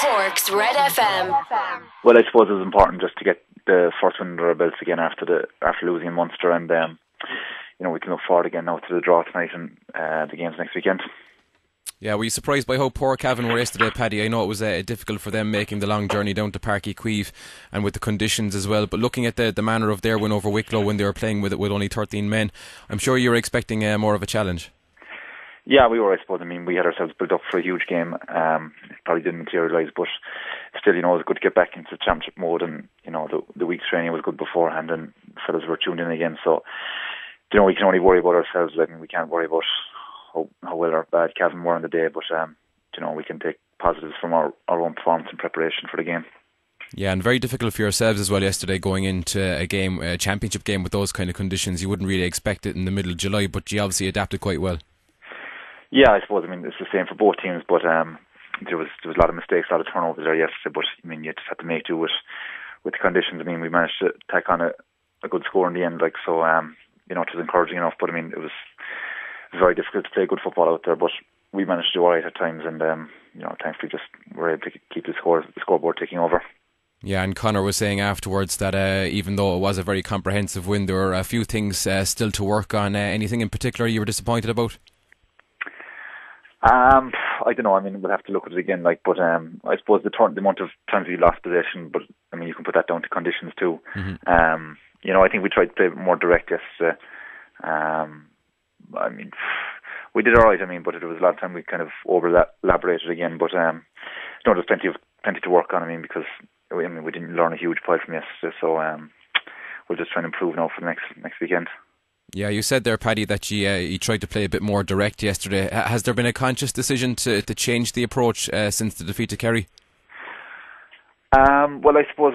Cork's Red FM. Well, I suppose it was important just to get the first win under our belts again after losing in Munster, and we can look forward again now to the draw tonight and the games next weekend. Yeah, were you surprised by how poor Cavan were yesterday, Paddy? I know it was difficult for them making the long journey down to Páirc Uí Chaoimh and with the conditions as well, but looking at the manner of their win over Wicklow when they were playing with only 13 men, I'm sure you were expecting more of a challenge. Yeah, we were, I suppose. I mean, we had ourselves built up for a huge game. It probably didn't materialise, but still, it was good to get back into the championship mode, and, the week's training was good beforehand, and fellas were tuned in again, so, we can only worry about ourselves. We can't worry about how well or bad Cavan were on the day, but we can take positives from our own performance and preparation for the game. Yeah, and very difficult for yourselves as well yesterday going into a championship game with those kind of conditions. You wouldn't really expect it in the middle of July, but you obviously adapted quite well. Yeah, I suppose. It's the same for both teams, but there was a lot of mistakes, a lot of turnovers there yesterday, but you just had to make do with the conditions. We managed to tack on a good score in the end, so it was encouraging enough, but it was very difficult to play good football out there, but we managed to do alright at times, and thankfully just were able to keep the scoreboard ticking over. Yeah, and Conor was saying afterwards that even though it was a very comprehensive win, there were a few things still to work on. Anything in particular you were disappointed about? I don't know. We'll have to look at it again. But I suppose the amount of times we lost possession, but you can put that down to conditions too. Mm-hmm. I think we tried to play more direct yesterday. We did alright. But it was a lot of time we kind of over-elaborated again. But there's plenty to work on. Because we didn't learn a huge pile from yesterday, so we'll just try and improve now for the next weekend. Yeah, you said there, Paddy, that you tried to play a bit more direct yesterday. Has there been a conscious decision to change the approach since the defeat to Kerry? Well, I suppose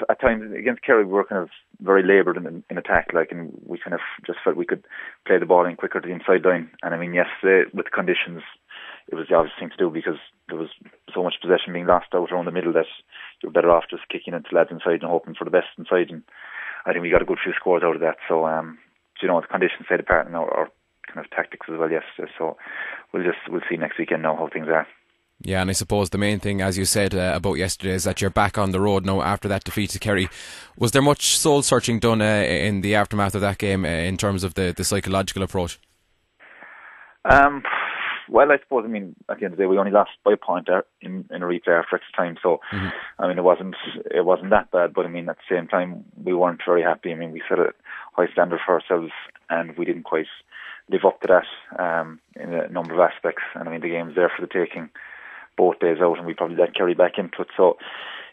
at times against Kerry we were kind of very laboured in attack, and we kind of just felt we could play the ball in quicker to the inside line. And yesterday with the conditions, it was the obvious thing to do because there was so much possession being lost out around the middle that you were better off just kicking into lads inside and hoping for the best inside. And I think we got a good few scores out of that. So the conditions played a part in our kind of tactics as well yesterday. So we'll see next weekend now how things are. Yeah, and I suppose the main thing, as you said about yesterday, is that you're back on the road now after that defeat to Kerry. Was there much soul searching done in the aftermath of that game in terms of the psychological approach? Well, I suppose, at the end of the day, we only lost by a point in a replay after extra time, so, it wasn't that bad, but, at the same time, we weren't very happy. We set a high standard for ourselves, and we didn't quite live up to that in a number of aspects, and, the game was there for the taking both days out, and we probably let Kerry back into it, so,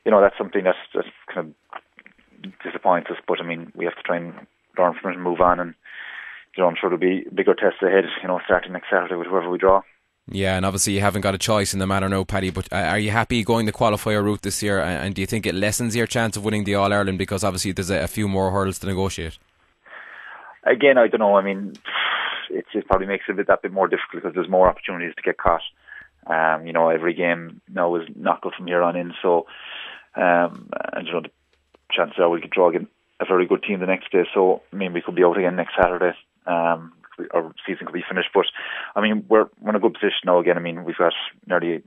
that's something that's kind of disappoints us, but, we have to try and learn from it and move on, and I'm sure there'll be bigger tests ahead, starting next Saturday with whoever we draw. Yeah, and obviously you haven't got a choice in the matter now, Paddy, but are you happy going the qualifier route this year, and do you think it lessens your chance of winning the All-Ireland because obviously there's a few more hurdles to negotiate? Again, I don't know. It probably makes it that bit more difficult because there's more opportunities to get caught. Every game now is knockout from here on in, so the chances are we could draw again a very good team the next day, so we could be out again next Saturday. Our season could be finished, but we're in a good position now again. We've got nearly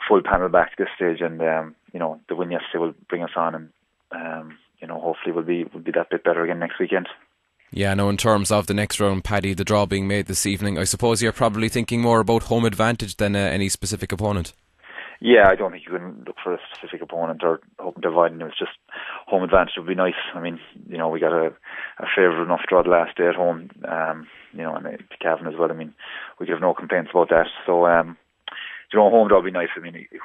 full panel back at this stage, and the win yesterday will bring us on, and hopefully we'll be that bit better again next weekend. Yeah, now in terms of the next round, Paddy, the draw being made this evening, I suppose you're probably thinking more about home advantage than any specific opponent. Yeah, I don't think you can look for a specific opponent or hoping to avoid it. It's just home advantage would be nice. We got a favourable enough draw the last day at home, and to Cavan as well. We could have no complaints about that. So, home draw would be nice.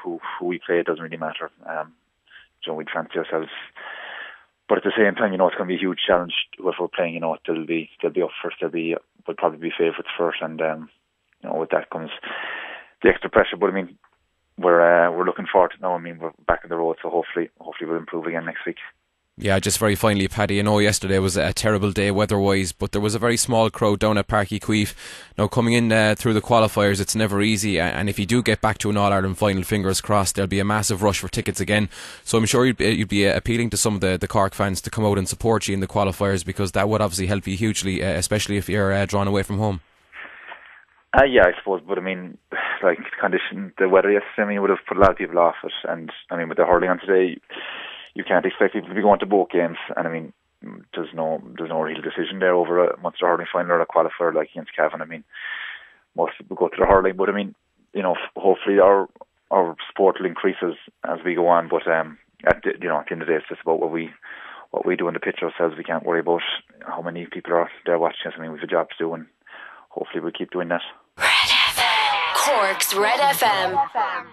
Who we play, it doesn't really matter. We'd fancy ourselves. But at the same time, it's going to be a huge challenge if we're playing. They'll be up first. Will probably be favourites first, and with that comes the extra pressure. But we're looking forward to it now. We're back on the road, so hopefully we'll improve again next week. Yeah, just very finally, Paddy, I know yesterday was a terrible day weather-wise, but there was a very small crowd down at Páirc Uí Chaoimh. Now, coming in through the qualifiers, it's never easy, and if you do get back to an All-Ireland final, fingers crossed, there'll be a massive rush for tickets again. So I'm sure you'd be appealing to some of the Cork fans to come out and support you in the qualifiers, because that would obviously help you hugely, especially if you're drawn away from home. Yeah, I suppose, but I mean, like the weather yesterday, I mean, it would have put a lot of people off it, and I mean, with the hurling on today, you can't expect people to be going to both games, and I mean, there's no real decision there over a Munster hurling final or a qualifier like against Cavan. I mean, most people go to the hurling, but I mean, hopefully our sport will increase as we go on, but at the end of the day, it's just about what we do on the pitch ourselves. We can't worry about how many people are there watching us. I mean, we've a job to do, and hopefully we'll keep doing that. Red FM. Cork's Red FM.